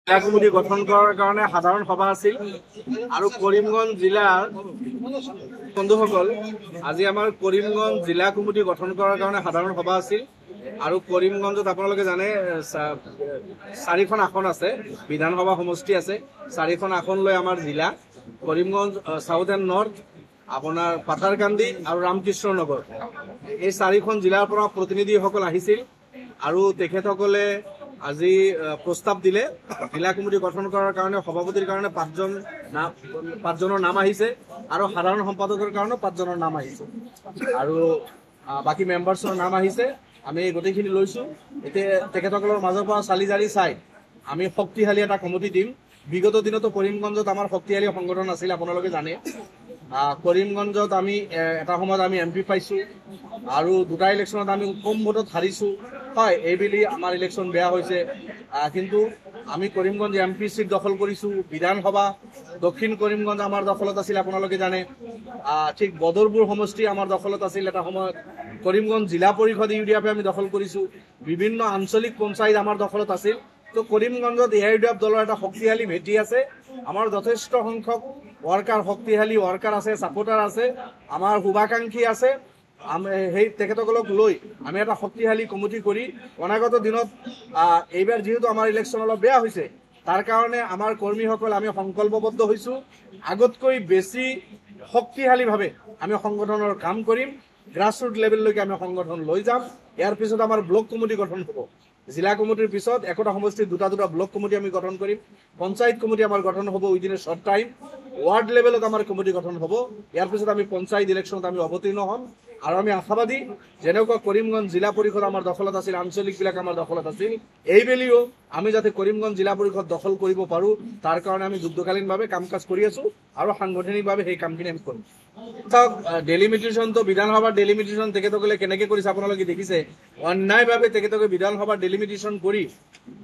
জিলা কমিটি গঠন কৰাৰ কাৰণে সাধাৰণ সভা আছিল আৰু কৰিমগঞ্জ জিলাৰ বন্ধুসকল আজি আমাৰ কৰিমগঞ্জ জিলা কমিটি গঠন কৰাৰ কাৰণে সাধাৰণ সভা আছিল আৰু কৰিমগঞ্জত আপোনালোকে জানে 4খন আসন আছে বিধানসভা সমষ্টি আছে 4খন আসন লৈ আমাৰ জিলা কৰিমগঞ্জ সাউথ এণ্ড নৰ্থ আপোনাৰ পাথাৰকান্দি আৰু ৰামকৃষ্ণ নগৰ এই 4খন জিলাৰ পৰা প্ৰতিনিধিসকল আহিছিল আৰু তেখেতসকলে আজি প্ৰস্তাৱ দিলে জিলা কমিটি গঠন কৰাৰ কাৰণে সভাপতিৰ কাৰণে 5জনৰ নাম আহিছে আৰু সাধাৰণ সম্পাদকৰ কাৰণে 5জনৰ নাম আহিছে আৰু বাকি মেম্বাৰ্ছৰ নাম আহিছে আমি গোটেইখিনি লৈছো এতিয়া তেখেতসকলৰ মাজৰ পৰা চালিজাৰি চাই আমি শক্তিশালী এটা কমিটি দিম বিগত দিনতো কৰিমগঞ্জত আমাৰ শক্তিশালী সংগঠন আছিল আপোনালোকে জানে কৰিমগঞ্জত আমি এটা সময়ত আমি এমপি পাইছো আৰু দুটা ইলেকশ্যনত আমি কম ভোটত হাৰিছো হয় এইবেলি আমাৰ ইলেকশ্যন বেয়া হৈছে কিন্তু আমি কৰিমগঞ্জ এমপি সিট দখল কৰিছো বিধানসভা দক্ষিণ কৰিমগঞ্জ আমাৰ দখলত আছিল আপোনালোকে জানে ঠিক বদৰপুৰ সমষ্টি আমাৰ দখলত আছিল এটা সময়ত কৰিমগঞ্জ জিলা পৰিষদ ইউডিএফে আমি দখল কৰিছো বিভিন্ন আঞ্চলিক পঞ্চায়ত আমাৰ দখলত আছিল তো কৰিমগঞ্জত ইউডিএফ দলৰ এটা শক্তিশালী ভেটি আছে আমাৰ যথেষ্ট সংখ্যক ওয়াৰ্কাৰ শক্তিশালী ওয়াৰ্কাৰ আছে সাপোৰ্টাৰ আছে আমাৰ শুভাকাঙ্ক্ষী আছে সেই তেখেতসকলক লৈ আমি এটা শক্তিশালী কমিটি কৰি অনাগত দিনত এইবাৰ যেহেতু আমাৰ ইলেকশ্যন অলপ বেয়া হৈছে তাৰ কাৰণে আমাৰ কৰ্মীসকল আমি সংকল্পবদ্ধ হৈছো আগতকৈ বেছি শক্তিশালীভাৱে আমি সংগঠনৰ কাম কৰিম গ্ৰাসৰুট লেভেললৈকে আমি সংগঠন লৈ যাম ইয়াৰ পিছত আমাৰ ব্লক কমিটি গঠন হ'ব জিলা কমিটিৰ পিছত একটা সমষ্টিৰ দুটা ব্লক কমিটি আমি গঠন কৰিম পঞ্চায়ত কমিটি আমাৰ গঠন হ'ব within a short time word লেভেলত আমাৰ কমিটি গঠন হ'ব ইয়াৰ পিছত আমি পঞ্চায়ত ইলেকশ্যনত আমি অৱতীৰ্ণ হ'ম আৰু আমি আশাবাদী যেনেকুৱা কৰিমগঞ্জ জিলা পৰিষদ আমাৰ দখলত আছিল আঞ্চলিক বিলাক আমাৰ দখলত আছিল এইবেলিও আমি যাতে কৰিমগঞ্জ জিলা পৰিষদ দখল কৰিব পাৰো তাৰ কাৰণে আমি যুদ্ধকালীনভাৱে কাম কাজ কৰি আছো আৰু সাংগঠনিকভাৱে সেই কামখিনি আমি কৰিম ডেলিমিটেশন তো বিধানসভাৰ ডেলিমিটেশন তেখেতসকলে কেনেকৈ কৰিছে আপোনালোকে দেখিছে অন্যায়ভাৱে তেখেতসকলে বিধানসভাৰ ডেলিমিটেশন কৰি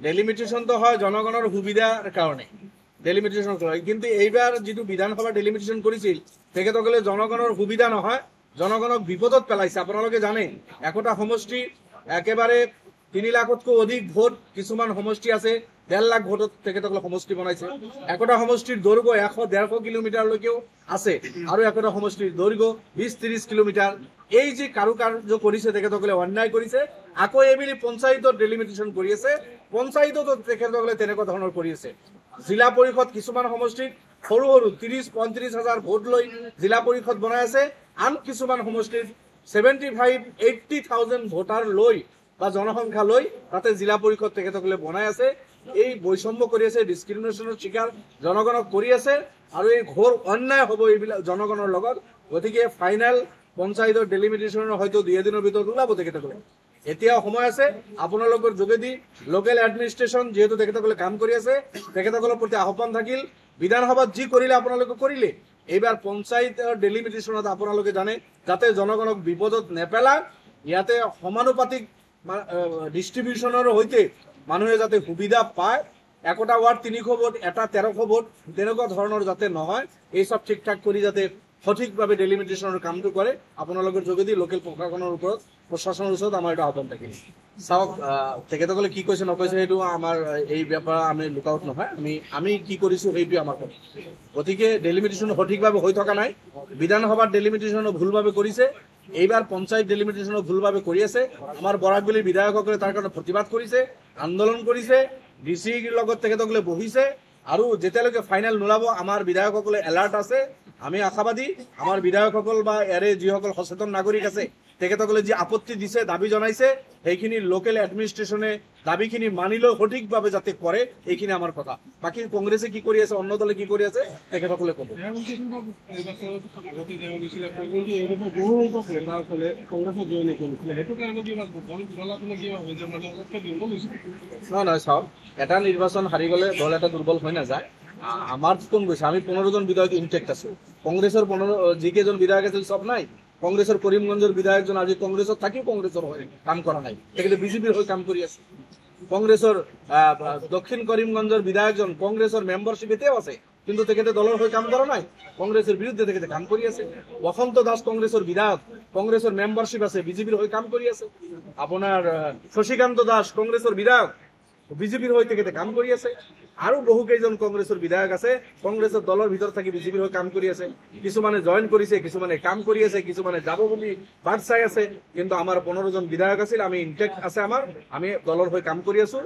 ডেলিমিটেশন তো হয় জনগণৰ সুবিধাৰ কাৰণে ডেলিমিটেশন কৰে কিন্তু এইবাৰ যেটো বিধানসভাৰ ডেলিমিটেশন কৰিছিল তেখেতসকলে জনগণৰ সুবিধা নহয় জনগণক বিপদত পেলাইছে আপোনালোকে জানে একটা সমষ্টি একেবাৰে 3 লাখতকৈ অধিক ভোট কিছুমান সমষ্টি আছে 1.5 লাখ ভোটত তেখেতসকলে সমষ্টি বনাইছে একটা সমষ্টিৰ দৈৰ্ঘ্য 100-150 কিলোমিটাৰলৈকেও আছে আৰু একটা সমষ্টিৰ দৈৰ্ঘ্য 20-30 কিলোমিটাৰ এই যে কাৰুকাৰ্য কৰিছে তেখেতসকলে অন্যায় কৰিছে আকৌ এইবেলি পঞ্চায়তত ডেলিমিটেশন কৰি আছে পঞ্চায়তত তেখেতসকলে তেনেকুৱা ধৰণৰ কৰি আছে জিলা পৰিষদ কিছুমান সমষ্টিত সৰু 30-35 হাজাৰ ভোট লৈ জিলা পৰিষদ বনাই আছে আন কিছুমান সমষ্টিত 75-80,000 ভোটাৰ লৈ বা জনসংখ্যা লৈ তাতে জিলা পৰিষদ তেখেতসকলে বনাই আছে এই বৈষম্য কৰি আছে ডিসক্ৰিমিনেশনৰ শিকাৰ জনগণক কৰি আছে আৰু এই ঘোৰ অন্যায় হ'ব এইবিলাক জনগণৰ লগত গতিকে ফাইনাল পঞ্চায়তৰ ডেলিমিটেশনৰ হয়তো 2 দিনৰ ভিতৰত ওলাব তেখেতসকলে এতিয়া সময় আছে আপোনালোকৰ যোগেদি লোকেল এডমিনিষ্ট্ৰেচন যেহেতু তেখেতসকলে কাম কৰি আছে তেখেতসকলৰ প্ৰতি আহ্বান থাকিল বিধানসভাত যি কৰিলে আপোনালোকে কৰিলে এইবাৰ পঞ্চায়তৰ ডেলিমিটেশনত আপোনালোকে জানে যাতে জনগণক বিপদত নেপেলা ইয়াতে সমানুপাতিক ডিস্ট্ৰিবিউশনৰ হৈতে মানুহে যাতে সুবিধা পায় একটা ওয়াৰ্ড 300 ভোট এটা 1300 ভোট তেনেকুৱা ধৰণৰ যাতে নহয় এই সব ঠিকঠাক কৰি যাতে সঠিকভাৱে ডেলিমিটেশনৰ কামটো কৰে আপোনালোকৰ যোগেদি লোকেল প্ৰশাসনৰ ওপৰত প্ৰশাসনৰ ওচৰত আমাৰ এটা আহ্বান থাকিল চাওক তেখেতসকলে কি কৈছে নকৈছে সেইটো আমাৰ এই ব্যাপাৰ আমি লুকআউট নহয় আমি কি কৰিছো সেইটো আমাৰ কথা গতিকে ডেলিমিটেশন সঠিকভাৱে হৈ থকা নাই বিধানসভাৰ ডেলিমিটেশন ভুলভাৱে কৰিছে এইবাৰ পঞ্চায়ত ডেলিমিটেশন ভুলভাৱে কৰি আছে আমাৰ বৰাকবলিৰ বিধায়কসকলে তাৰ কাৰণে প্ৰতিবাদ কৰিছে আন্দোলন কৰিছে ডিসিৰ লগত তেখেতসকলে বহিছে আৰু যেতিয়ালৈকে ফাইনাল নোলাব আমাৰ বিধায়কসকলে এলাৰ্ট আছে আমি আশাবাদী আমাৰ বিধায়কসকল বা এৰে যিসকল সচেতন নাগৰিক আছে তেখেতসকলে যি আপত্তি দিছে দাবী জনাইছে সেইখিনি লোকেল এডমিনিষ্ট্ৰেচনে দাবীখিনি মানি লৈ সঠিকভাৱে যাতে কৰে এইখিনি আমাৰ কথা বাকি কংগ্ৰেছে কি কৰি আছে অন্য দলে কি কৰি আছে তেখেতসকলে ক'ব নহয় চাওক এটা নিৰ্বাচন হাৰি গ'লে দল এটা দুৰ্বল হৈ নাযায় আমার কোন গৈছে আমি 15 জন বিধায়ক ইনটেক্ট আছো কংগ্রেসের 15 যিকেজন বিধায়ক আছিল সব নাই কংগ্রেসের করিমগঞ্জের বিধায়কজন আজি কংগ্রেসত থাকি কংগ্রেসের হয় কাম করা নাই তেখেতে বিজেপির হৈ কাম কৰি আছে কংগ্ৰেসেৰ দক্ষিণ কৰিমগঞ্জেৰ বিধায়কজন কংগ্ৰেসেৰ মেম্বাৰশিপেতেও আছে কিন্তু তেখেতে দলৰ হৈ কাম কৰা নাই কংগ্ৰেসেৰ বিৰুদ্ধে তেখেতে কাম কৰি আছে বসন্ত দাস কংগ্ৰেসেৰ বিধায়ক কংগ্ৰেসেৰ মেম্বাৰশিপ আছে বিজেপিৰ হৈ কাম কৰি আছে আপোনাৰ শশীকান্ত দাস কংগ্ৰেসেৰ বিধায়ক বিজেপিৰ হৈ তেখেতে কাম কৰি আছে আৰু বহু কেইজন কংগ্ৰেছৰ বিধায়ক আছে, কংগ্ৰেছৰ দলৰ ভিতৰত থাকি বিজেপিৰ হৈ কাম কৰি আছে। কিছুমানে জইন কৰিছে, কিছুমানে কাম কৰি আছে, কিছুমানে যাব বুলি বাট চাই আছে। কিন্তু আমাৰ 15 জন বিধায়ক আছিল, আমি ইনটেক্ট আছে আমি দলৰ হৈ কাম কৰি আছো।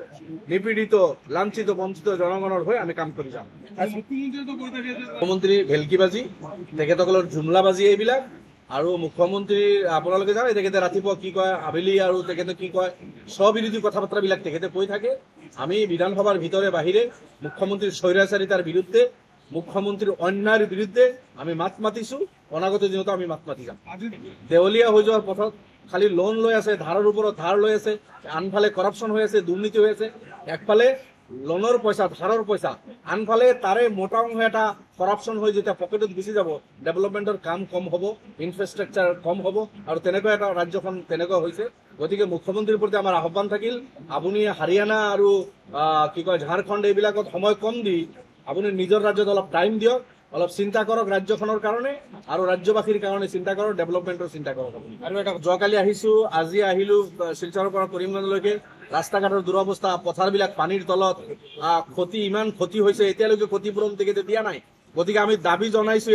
নিপীড়িত, লাঞ্ছিত, বঞ্চিত জনগণৰ হৈ আমি কাম কৰি যাম। মুখ্যমন্ত্ৰী ভেলকিবাজি, তেখেতসকলৰ জুমলাবাজি এইবিলাক। আৰু মুখ্যমন্ত্ৰী আপোনালোকে জানে তেখেতে ৰাতিপুৱা কি কয়, আবেলি আৰু তেখেতে কি কয়, স্ববিৰোধী কথা বাৰ্তাবিলাক তেখেতে কৈ থাকে। আমি বিধানসভাৰ ভিতৰে বাহিৰে মুখ্যমন্ত্ৰীৰ স্বৈৰাচাৰিতাৰ বিৰুদ্ধে, মুখ্যমন্ত্ৰীৰ অন্যায়ৰ বিৰুদ্ধে আমি মাত মাতিছো। অনাগত দিনত আমি মাত মাতি যাম। দেৱলীয়া হৈ যোৱাৰ পথত খালি লোন লৈ আছে, ধাৰৰ ওপৰত ধাৰ লৈ আছে, আনফালে কৰাপশ্যন হৈ আছে, দুৰ্নীতি হৈ আছে। একফালে লোনৰ পইচা, ধাৰৰ পইচা, আনফালে তাৰে মোটা অংশ এটা কৰাপশ্যন হৈ যেতিয়া পকেটত গুচি যাব, ডেভেলপমেণ্টৰ কাম কম হ'ব, ইনফ্ৰাষ্ট্ৰাকচাৰ কম হ'ব। আৰু তেনেকুৱা এটা ৰাজ্যখন তেনেকুৱা হৈছে। গতিকে মুখ্যমন্ত্ৰীৰ প্ৰতি আমাৰ আহ্বান থাকিল, আপুনি হাৰিয়ানা আৰু কি কয় ঝাৰখণ্ড এইবিলাকত সময় কম দি আপুনি নিজৰ ৰাজ্যত অলপ টাইম দিয়ক, অলপ চিন্তা কৰক ৰাজ্যখনৰ কাৰণে আৰু ৰাজ্যবাসীৰ কাৰণে চিন্তা কৰক, ডেভেলপমেণ্টৰ চিন্তা কৰক। আৰু এটা যোৱাকালি আহিছো, আজি আহিলো শিলচৰৰ পৰা কৰিমগঞ্জলৈকে। ৰাস্তা ঘাটৰ দুৰৱস্থা, পথাৰবিলাক পানীৰ তলত, ক্ষতি ইমান ক্ষতি হৈছে, এতিয়ালৈকে ক্ষতিপূৰণ তেখেতে দিয়া নাই। গতিকে আমি দাবী জনাইছো,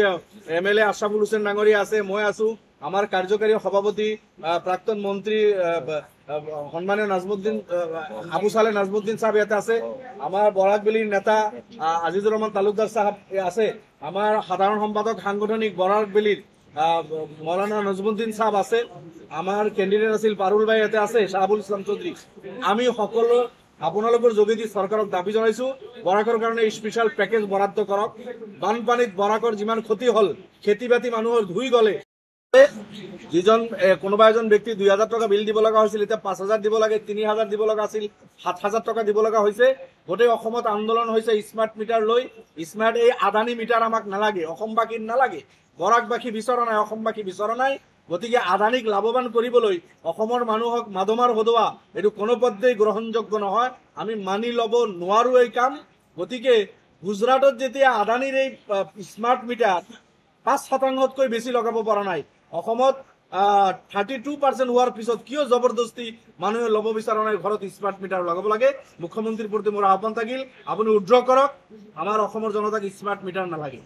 MLA আশৰাফুল হুছেইন ডাঙৰীয়া আছে, মই আছো, আমাৰ কাৰ্যকাৰী সভাপতি প্ৰাক্তন মন্ত্ৰী সন্মানীয় নাজমুদ্দিন আবু সালেহ নাজমুদ্দিন সাহেব ইয়াতে আছে, আমাৰ বৰাকবেলিৰ নেতা আজিজুৰ ৰহমান তালুকদাৰ সাহেব আছে, আমাৰ সাধাৰণ সম্পাদক সাংগঠনিক বৰাকবেলিৰ মৌলানা নজমুদ্দিন সাহেব আছে, আমাৰ কেণ্ডিডেট আছিল পাৰুল ভাই ইয়াতে আছে, শাহাবুল ইছলাম চৌধুৰী। আমি সকলো আপোনালোকৰ যোগেদি চৰকাৰক দাবী জনাইছো, বৰাকৰ কাৰণে স্পেচিয়েল পেকেজ বৰাদ্দ কৰক। বানপানীত বৰাকৰ যিমান ক্ষতি হ'ল, খেতি বাতি মানুহৰ ধুই গলে, যিজন কোনোবা এজন ব্যক্তি 2000 টকা বিল দিব লগা হৈছিল, এতিয়া 5000 দিব লাগে, 3000 দিব লগা আছিল, 7000 টকা দিব লগা হৈছে। গোটেই অসমত আন্দোলন হৈছে স্মাৰ্ট মিটাৰ লৈ। স্মাৰ্ট এই আদানী মিটাৰ আমাক নালাগে, অসমবাসীৰ নালাগে, বৰাকবাসী বিচৰা নাই, অসমবাসী বিচৰা নাই। গতিকে আদানীক লাভৱান কৰিবলৈ অসমৰ মানুহক মাধমাৰ হদোৱা এইটো কোনোপধ্যেই গ্ৰহণযোগ্য নহয়, আমি মানি ল'ব নোৱাৰো এই কাম। গতিকে গুজৰাটত যেতিয়া আদানীৰ এই স্মাৰ্ট মিটাৰ 5%তকৈ বেছি লগাব পৰা নাই, অসমত 32% হোৱাৰ পিছত কিয় জবৰদস্তি মানুহে ল'ব বিচৰা নাই, ঘৰত স্মাৰ্ট মিটাৰ লগাব লাগে। মুখ্যমন্ত্ৰীৰ প্ৰতি মোৰ আহ্বান থাকিল, আপুনি উইথড্ৰ কৰক, আমাৰ অসমৰ জনতাক স্মাৰ্ট মিটাৰ নালাগে।